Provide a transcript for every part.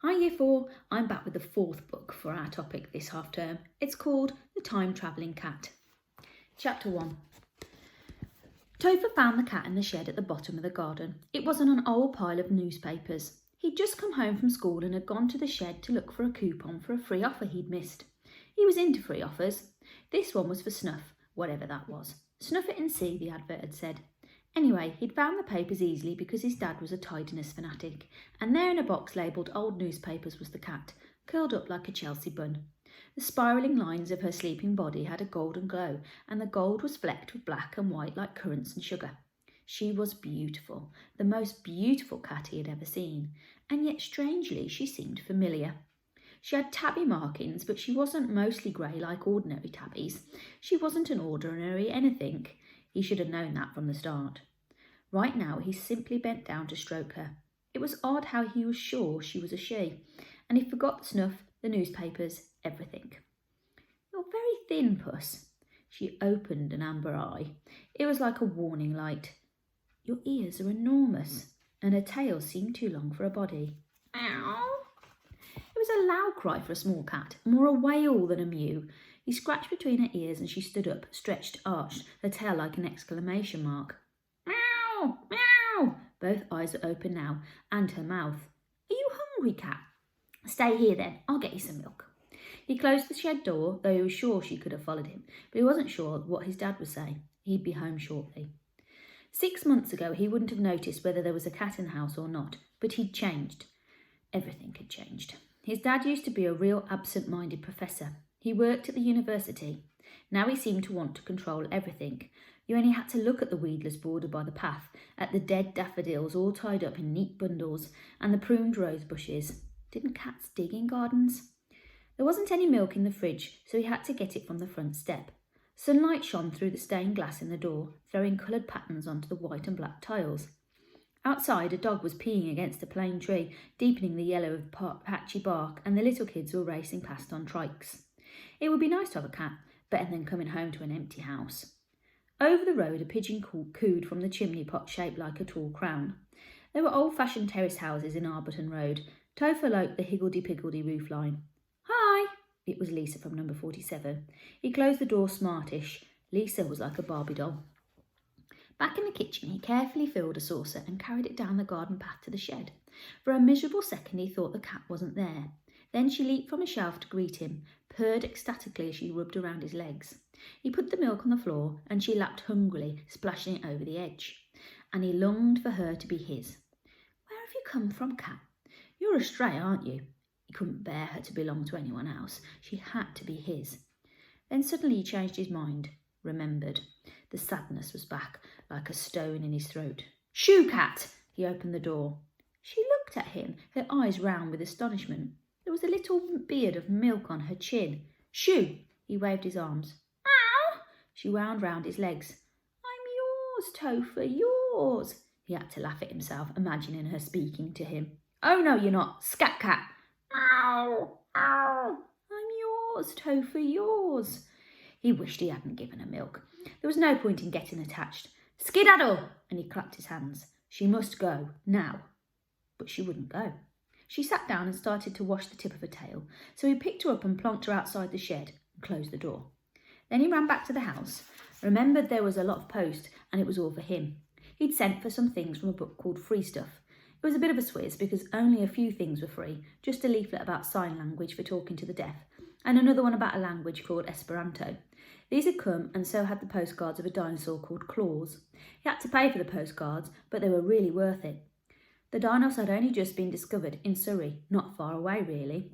Hi Year 4, I'm back with the fourth book for our topic this half term. It's called The Time Travelling Cat. Chapter 1. Topher found the cat in the shed at the bottom of the garden. It was on an old pile of newspapers. He'd just come home from school and had gone to the shed to look for a coupon for a free offer he'd missed. He was into free offers. This one was for snuff, whatever that was. Snuff it and see, the advert had said. Anyway, he'd found the papers easily because his dad was a tidiness fanatic, and there in a box labelled Old Newspapers was the cat, curled up like a Chelsea bun. The spiralling lines of her sleeping body had a golden glow, and the gold was flecked with black and white like currants and sugar. She was beautiful, the most beautiful cat he had ever seen, and yet strangely she seemed familiar. She had tabby markings, but she wasn't mostly grey like ordinary tabbies. She wasn't an ordinary anything. He should have known that from the start. Right now he simply bent down to stroke her. It was odd how he was sure she was a she, and he forgot the snuff, the newspapers, everything. You're very thin, Puss. She opened an amber eye. It was like a warning light. Your ears are enormous, and her tail seemed too long for a body. Ow! It was a loud cry for a small cat, more a wail than a mew. He scratched between her ears and she stood up, stretched, arched, her tail like an exclamation mark. Meow! Meow! Both eyes were open now, and her mouth. Are you hungry, cat? Stay here then, I'll get you some milk. He closed the shed door, though he was sure she could have followed him, but he wasn't sure what his dad would say. He'd be home shortly. 6 months ago he wouldn't have noticed whether there was a cat in the house or not, but he'd changed. Everything had changed. His dad used to be a real absent-minded professor. He worked at the university. Now he seemed to want to control everything. You only had to look at the weedless border by the path, at the dead daffodils all tied up in neat bundles, and the pruned rose bushes. Didn't cats dig in gardens? There wasn't any milk in the fridge, so he had to get it from the front step. Sunlight shone through the stained glass in the door, throwing coloured patterns onto the white and black tiles. Outside, a dog was peeing against a plane tree, deepening the yellow of the patchy bark, and the little kids were racing past on trikes. It would be nice to have a cat, better than coming home to an empty house. Over the road, a pigeon cooed from the chimney pot shaped like a tall crown. There were old-fashioned terrace houses in Arbuton Road. Topher liked the higgledy-piggledy roofline. Hi! It was Lisa from number 47. He closed the door smartish. Lisa was like a Barbie doll. Back in the kitchen, he carefully filled a saucer and carried it down the garden path to the shed. For a miserable second, he thought the cat wasn't there. Then she leaped from a shelf to greet him, purred ecstatically as she rubbed around his legs. He put the milk on the floor, and she lapped hungrily, splashing it over the edge. And he longed for her to be his. Where have you come from, cat? You're a stray, aren't you? He couldn't bear her to belong to anyone else. She had to be his. Then suddenly he changed his mind, remembered. The sadness was back, like a stone in his throat. Shoo, cat! He opened the door. She looked at him, her eyes round with astonishment. There was a little beard of milk on her chin. Shoo! He waved his arms. Ow! She wound round his legs. I'm yours, Topher, yours. He had to laugh at himself, imagining her speaking to him. Oh, no, you're not. Scat cat. Ow! Ow! I'm yours, Topher, yours. He wished he hadn't given her milk. There was no point in getting attached. Skedaddle! And he clapped his hands. She must go, now. But she wouldn't go. She sat down and started to wash the tip of her tail, so he picked her up and plonked her outside the shed and closed the door. Then he ran back to the house, remembered there was a lot of post and it was all for him. He'd sent for some things from a book called Free Stuff. It was a bit of a swizz because only a few things were free, just a leaflet about sign language for talking to the deaf, and another one about a language called Esperanto. These had come, and so had the postcards of a dinosaur called Claus. He had to pay for the postcards, but they were really worth it. The dinos had only just been discovered in Surrey, not far away really.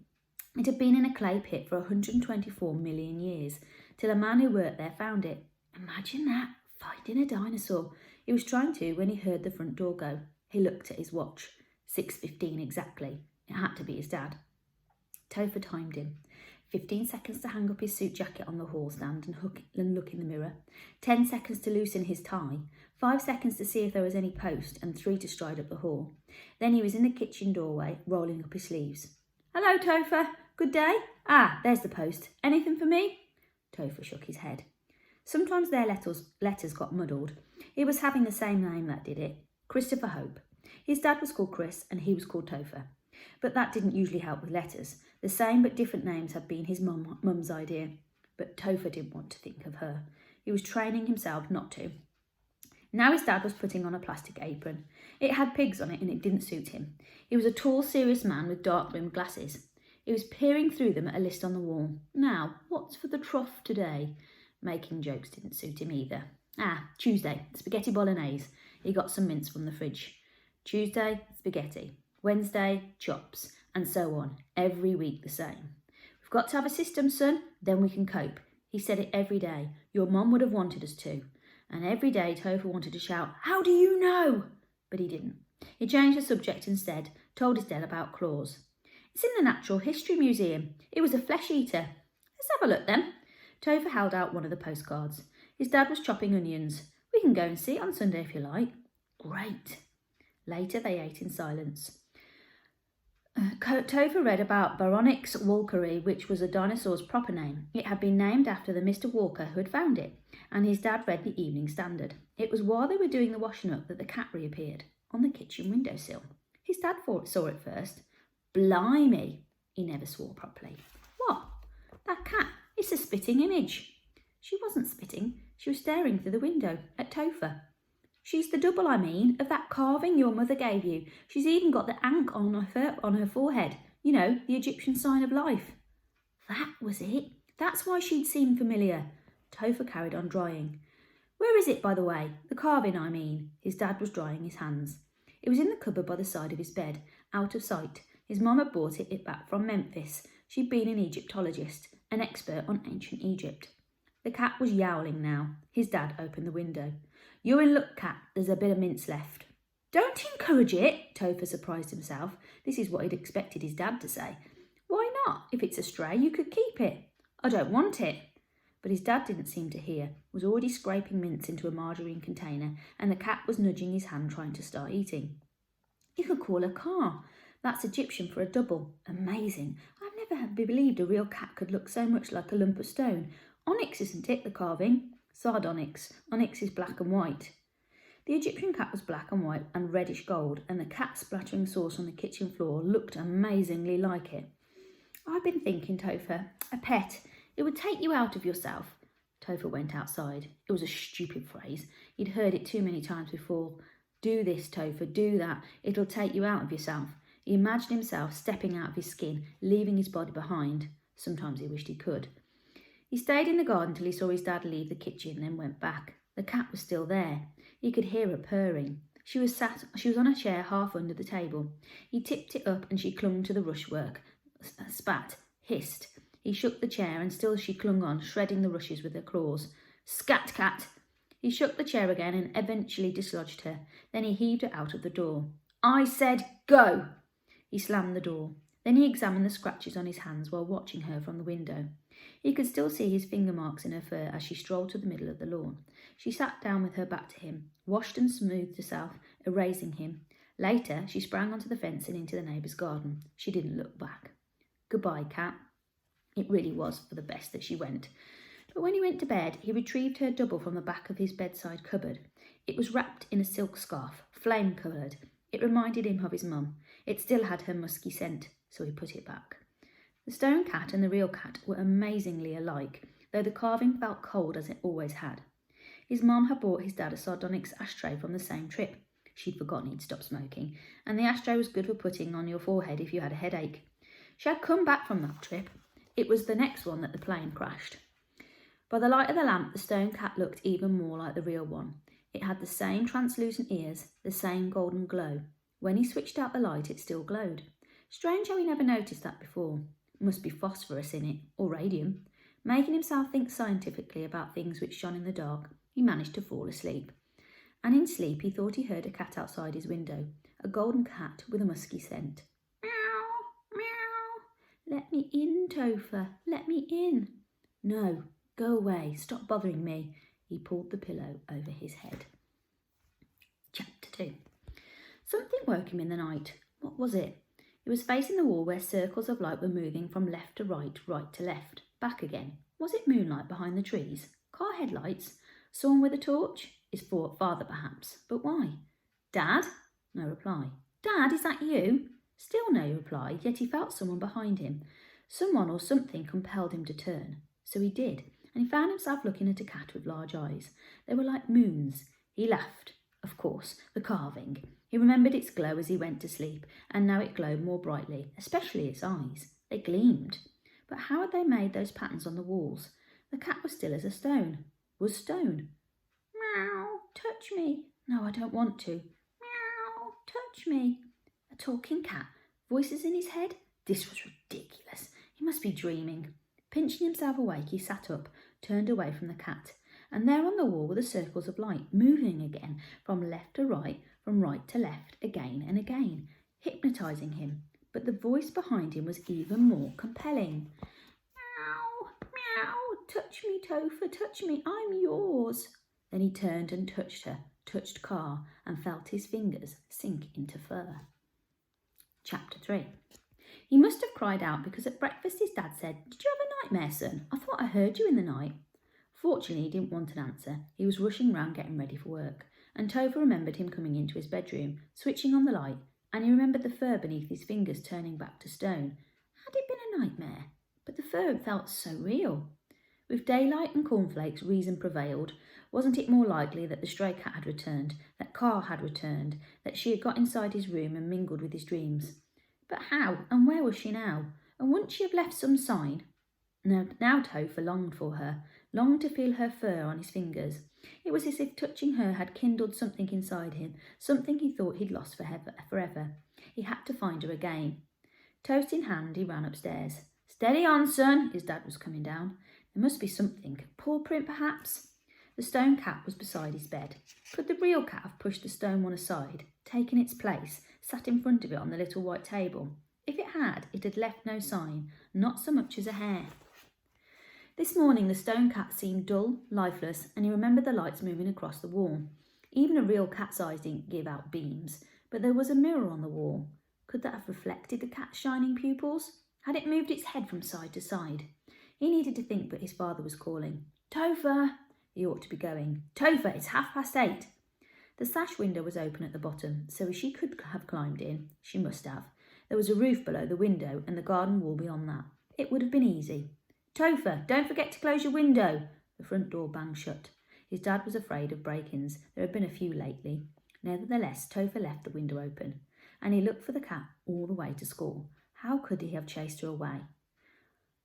It had been in a clay pit for 124 million years, till a man who worked there found it. Imagine that, finding a dinosaur. He was trying to when he heard the front door go. He looked at his watch. 6:15 exactly. It had to be his dad. Topher timed him. 15 seconds to hang up his suit jacket on the hall stand and look in the mirror. 10 seconds to loosen his tie. 5 seconds to see if there was any post, and 3 to stride up the hall. Then he was in the kitchen doorway, rolling up his sleeves. Hello, Topher. Good day? Ah, there's the post. Anything for me? Topher shook his head. Sometimes their letters got muddled. It was having the same name that did it. Christopher Hope. His dad was called Chris and he was called Topher. But that didn't usually help with letters. The same but different names had been his mum's idea. But Topher didn't want to think of her. He was training himself not to. Now his dad was putting on a plastic apron. It had pigs on it and it didn't suit him. He was a tall, serious man with dark-rimmed glasses. He was peering through them at a list on the wall. Now, what's for the trough today? Making jokes didn't suit him either. Tuesday, spaghetti bolognese. He got some mince from the fridge. Tuesday, spaghetti. Wednesday, chops. And so on. Every week the same. We've got to have a system, son. Then we can cope. He said it every day. Your mum would have wanted us to. And every day Topher wanted to shout, "How do you know?" But he didn't. He changed the subject instead, told his dad about claws. It's in the Natural History Museum. It was a flesh eater. Let's have a look then. Topher held out one of the postcards. His dad was chopping onions. We can go and see it on Sunday if you like. Great. Later they ate in silence. Topher read about Baronix walkeri, which was a dinosaur's proper name. It had been named after the Mr. Walker who had found it, and his dad read the Evening Standard. It was while they were doing the washing up that the cat reappeared on the kitchen windowsill. His dad saw it first. Blimey! He never swore properly. What? That cat? It's a spitting image. She wasn't spitting. She was staring through the window at Topher. She's the double, I mean, of that carving your mother gave you. She's even got the ankh on her forehead. You know, the Egyptian sign of life. That was it. That's why she'd seemed familiar. Topher carried on drying. Where is it, by the way? The carving, I mean. His dad was drying his hands. It was in the cupboard by the side of his bed, out of sight. His mum had brought it back from Memphis. She'd been an Egyptologist, an expert on ancient Egypt. The cat was yowling now. His dad opened the window. You're in luck, cat. There's a bit of mince left. Don't encourage it, Topher surprised himself. This is what he'd expected his dad to say. Why not? If it's a stray, you could keep it. I don't want it. But his dad didn't seem to hear, was already scraping mince into a margarine container, and the cat was nudging his hand trying to start eating. You could call a car. That's Egyptian for a double. Amazing. I've never believed a real cat could look so much like a lump of stone. Onyx, isn't it, the carving? Sardonyx. Onyx is black and white. The Egyptian cat was black and white and reddish gold, and the cat splattering sauce on the kitchen floor looked amazingly like it. I've been thinking, Topher, a pet. It would take you out of yourself. Topher went outside. It was a stupid phrase. He'd heard it too many times before. Do this, Topher, do that. It'll take you out of yourself. He imagined himself stepping out of his skin, leaving his body behind. Sometimes he wished he could. He stayed in the garden till he saw his dad leave the kitchen, then went back. The cat was still there. He could hear her purring. She was on a chair half under the table. He tipped it up and she clung to the rushwork. Spat, hissed. He shook the chair and still she clung on, shredding the rushes with her claws. Scat, cat! He shook the chair again and eventually dislodged her. Then he heaved her out of the door. I said go! He slammed the door. Then he examined the scratches on his hands while watching her from the window. He could still see his finger marks in her fur as she strolled to the middle of the lawn. She sat down with her back to him, washed and smoothed herself, erasing him. Later, she sprang onto the fence and into the neighbour's garden. She didn't look back. Goodbye, cat. It really was for the best that she went. But when he went to bed, he retrieved her double from the back of his bedside cupboard. It was wrapped in a silk scarf, flame-coloured. It reminded him of his mum. It still had her musky scent, so he put it back. The stone cat and the real cat were amazingly alike, though the carving felt cold as it always had. His mum had bought his dad a sardonyx ashtray from the same trip. She'd forgotten he'd stopped smoking, and the ashtray was good for putting on your forehead if you had a headache. She had come back from that trip. It was the next one that the plane crashed. By the light of the lamp, the stone cat looked even more like the real one. It had the same translucent ears, the same golden glow. When he switched out the light, it still glowed. Strange how he never noticed that before. Must be phosphorus in it, or radium. Making himself think scientifically about things which shone in the dark, he managed to fall asleep. And in sleep he thought he heard a cat outside his window, a golden cat with a musky scent. Meow, meow. Let me in, Topher, let me in. No, go away, stop bothering me. He pulled the pillow over his head. Chapter 2. Something woke him in the night. What was it? He was facing the wall where circles of light were moving from left to right, right to left, back again. Was it moonlight behind the trees? Car headlights? Someone with a torch? His father, perhaps. But why? Dad? No reply. Dad, is that you? Still no reply, yet he felt someone behind him. Someone or something compelled him to turn. So he did, and he found himself looking at a cat with large eyes. They were like moons. He laughed. Of course, the carving. He remembered its glow as he went to sleep, and now it glowed more brightly, especially its eyes. They gleamed. But how had they made those patterns on the walls? The cat was still as a stone. Was stone. Meow, touch me. No, I don't want to. Meow, touch me. A talking cat. Voices in his head? This was ridiculous. He must be dreaming. Pinching himself awake, he sat up, turned away from the cat. And there on the wall were the circles of light, moving again, from left to right, from right to left, again and again, hypnotising him. But the voice behind him was even more compelling. Meow, meow, touch me, Topher, touch me, I'm yours. Then he turned and touched her, touched Car, and felt his fingers sink into fur. Chapter 3. He must have cried out because at breakfast his dad said, "Did you have a nightmare, son? I thought I heard you in the night." Fortunately, he didn't want an answer. He was rushing round getting ready for work, and Topher remembered him coming into his bedroom, switching on the light, and he remembered the fur beneath his fingers turning back to stone. Had it been a nightmare? But the fur felt so real. With daylight and cornflakes, reason prevailed. Wasn't it more likely that the stray cat had returned, that Car had returned, that she had got inside his room and mingled with his dreams? But how and where was she now? And wouldn't she have left some sign? Now Topher longed for her, longed to feel her fur on his fingers. It was as if touching her had kindled something inside him, something he thought he'd lost forever. He had to find her again. Toast in hand, he ran upstairs. "Steady on, son," his dad was coming down. There must be something, paw print perhaps? The stone cat was beside his bed. Could the real cat have pushed the stone one aside, taken its place, sat in front of it on the little white table? If it had left no sign, not so much as a hair. This morning the stone cat seemed dull, lifeless, and he remembered the lights moving across the wall. Even a real cat's eyes didn't give out beams, but there was a mirror on the wall. Could that have reflected the cat's shining pupils? Had it moved its head from side to side? He needed to think, but his father was calling. "Topher!" He ought to be going. "Topher, it's 8:30. The sash window was open at the bottom, so she could have climbed in. She must have. There was a roof below the window and the garden wall beyond that. It would have been easy. "Topher, don't forget to close your window." The front door banged shut. His dad was afraid of break-ins. There had been a few lately. Nevertheless, Topher left the window open, and he looked for the cat all the way to school. How could he have chased her away?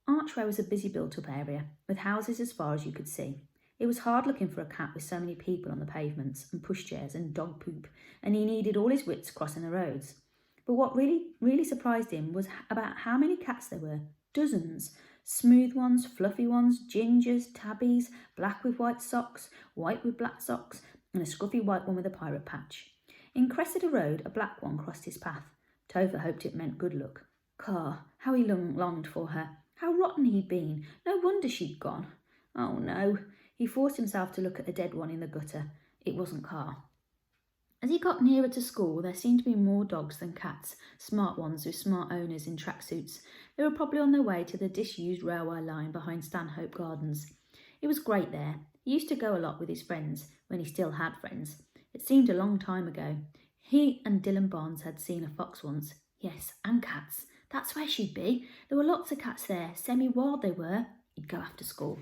Archway was a busy built-up area, with houses as far as you could see. It was hard looking for a cat with so many people on the pavements, and pushchairs and dog poop, and he needed all his wits crossing the roads. But what really surprised him was about how many cats there were. Dozens. Smooth ones, fluffy ones, gingers, tabbies, black with white socks, white with black socks, and a scruffy white one with a pirate patch. In Cressida Road, a black one crossed his path. Topher hoped it meant good luck. Car, how he longed for her. How rotten he'd been. No wonder she'd gone. Oh no. He forced himself to look at the dead one in the gutter. It wasn't Car. As he got nearer to school, there seemed to be more dogs than cats, smart ones with smart owners in tracksuits. They were probably on their way to the disused railway line behind Stanhope Gardens. It was great there. He used to go a lot with his friends, when he still had friends. It seemed a long time ago. He and Dylan Barnes had seen a fox once. Yes, and cats. That's where she'd be. There were lots of cats there, semi-wild they were. He'd go after school.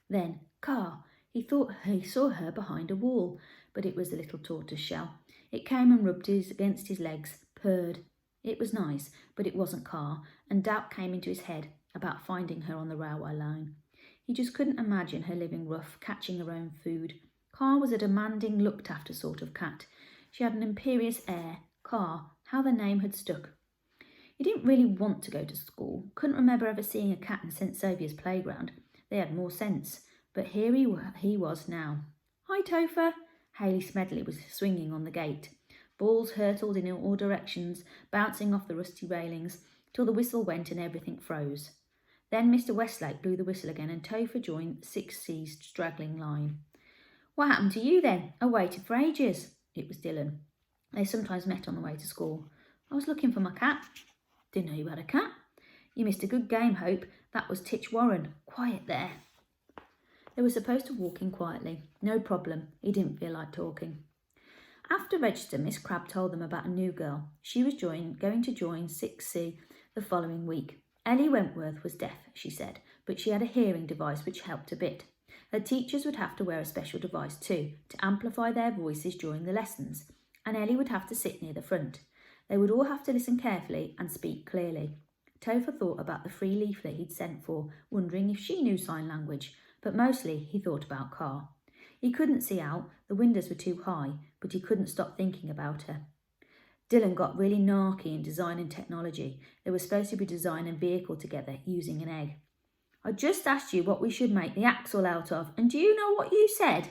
Then, Car. He thought he saw her behind a wall, but it was the little tortoise shell. It came and rubbed against his legs, purred. It was nice, but it wasn't Car, and doubt came into his head about finding her on the railway line. He just couldn't imagine her living rough, catching her own food. Car was a demanding, looked-after sort of cat. She had an imperious air. Car, how the name had stuck. He didn't really want to go to school. Couldn't remember ever seeing a cat in St Saviour's playground. They had more sense. But here he was now. "Hi, Topher." Hayley Smedley was swinging on the gate. Balls hurtled in all directions, bouncing off the rusty railings, till the whistle went and everything froze. Then Mr Westlake blew the whistle again and Topher joined 6C's straggling line. "What happened to you then? I waited for ages." It was Dylan. They sometimes met on the way to school. "I was looking for my cat." "Didn't know you had a cat." "You missed a good game, Hope. That was Titch Warren. Quiet there." They were supposed to walk in quietly. No problem. He didn't feel like talking. After register, Miss Crabbe told them about a new girl. She was going to join 6C the following week. Ellie Wentworth was deaf, she said, but she had a hearing device which helped a bit. Her teachers would have to wear a special device too, to amplify their voices during the lessons, and Ellie would have to sit near the front. They would all have to listen carefully and speak clearly. Topher thought about the free leaflet he'd sent for, wondering if she knew sign language, but mostly he thought about Car. He couldn't see out, the windows were too high, but he couldn't stop thinking about her. Dylan got really narky in design and technology. They were supposed to be designing a vehicle together using an egg. I just asked you what we should make the axle out of, and do you know what you said?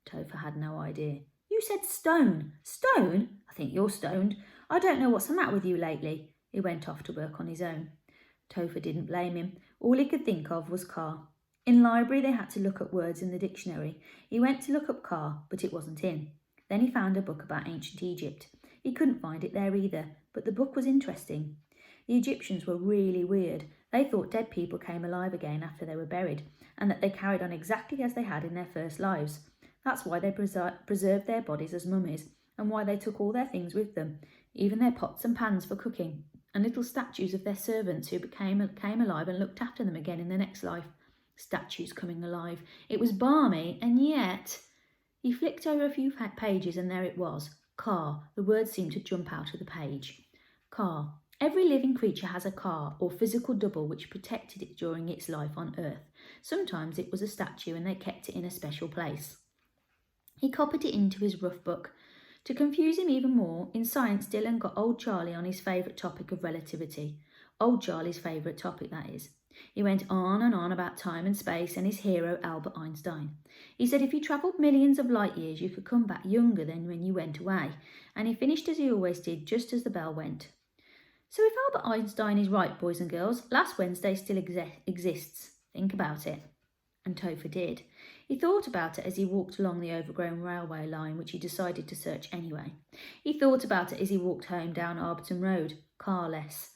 Topher had no idea. You said stone. Stone? I think you're stoned. I don't know what's the matter with you lately. He went off to work on his own. Topher didn't blame him. All he could think of was car. In library they had to look up words in the dictionary. He went to look up car, but it wasn't in. Then he found a book about ancient Egypt. He couldn't find it there either, but the book was interesting. The Egyptians were really weird. They thought dead people came alive again after they were buried, and that they carried on exactly as they had in their first lives. That's why they preserved their bodies as mummies, and why they took all their things with them, even their pots and pans for cooking, and little statues of their servants who came alive and looked after them again in the next life. Statues coming alive. It was balmy, and yet... He flicked over a few pages and there it was. Car. The words seemed to jump out of the page. Car. Every living creature has a car or physical double which protected it during its life on Earth. Sometimes it was a statue and they kept it in a special place. He copied it into his rough book. To confuse him even more, in science Dylan got old Charlie on his favourite topic of relativity. Old Charlie's favourite topic, that is. He went on and on about time and space and his hero Albert Einstein. He said if you travelled millions of light years you could come back younger than when you went away, and he finished as he always did, just as the bell went. So if Albert Einstein is right, boys and girls, last Wednesday still exists. Think about it. And Topher did. He thought about it as he walked along the overgrown railway line, which he decided to search anyway. He thought about it as he walked home down Arbourton Road, carless.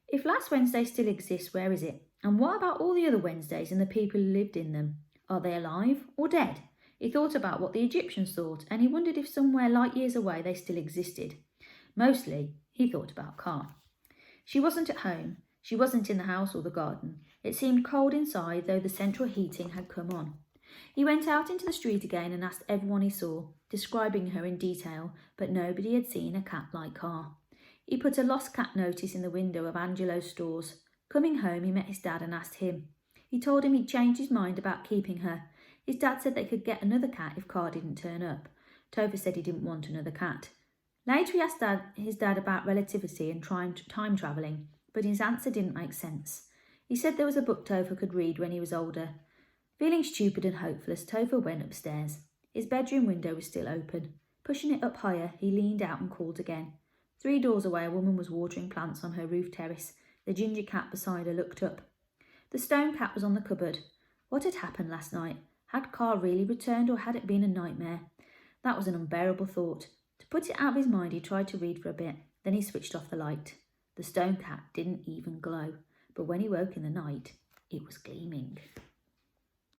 If last Wednesday still exists, where is it? And what about all the other Wednesdays and the people who lived in them? Are they alive or dead? He thought about what the Egyptians thought, and he wondered if somewhere light years away they still existed. Mostly, he thought about Car. She wasn't at home. She wasn't in the house or the garden. It seemed cold inside, though the central heating had come on. He went out into the street again and asked everyone he saw, describing her in detail, but nobody had seen a cat like Car. He put a lost cat notice in the window of Angelo's stores. Coming home, he met his dad and asked him. He told him he'd changed his mind about keeping her. His dad said they could get another cat if Car didn't turn up. Topher said he didn't want another cat. Later he asked his dad about relativity and time travelling, but his answer didn't make sense. He said there was a book Topher could read when he was older. Feeling stupid and hopeless, Topher went upstairs. His bedroom window was still open. Pushing it up higher, he leaned out and called again. 3 doors away, a woman was watering plants on her roof terrace. The ginger cat beside her looked up. The stone cat was on the cupboard. What had happened last night? Had Car really returned, or had it been a nightmare? That was an unbearable thought. To put it out of his mind, he tried to read for a bit. Then he switched off the light. The stone cat didn't even glow, but when he woke in the night, it was gleaming.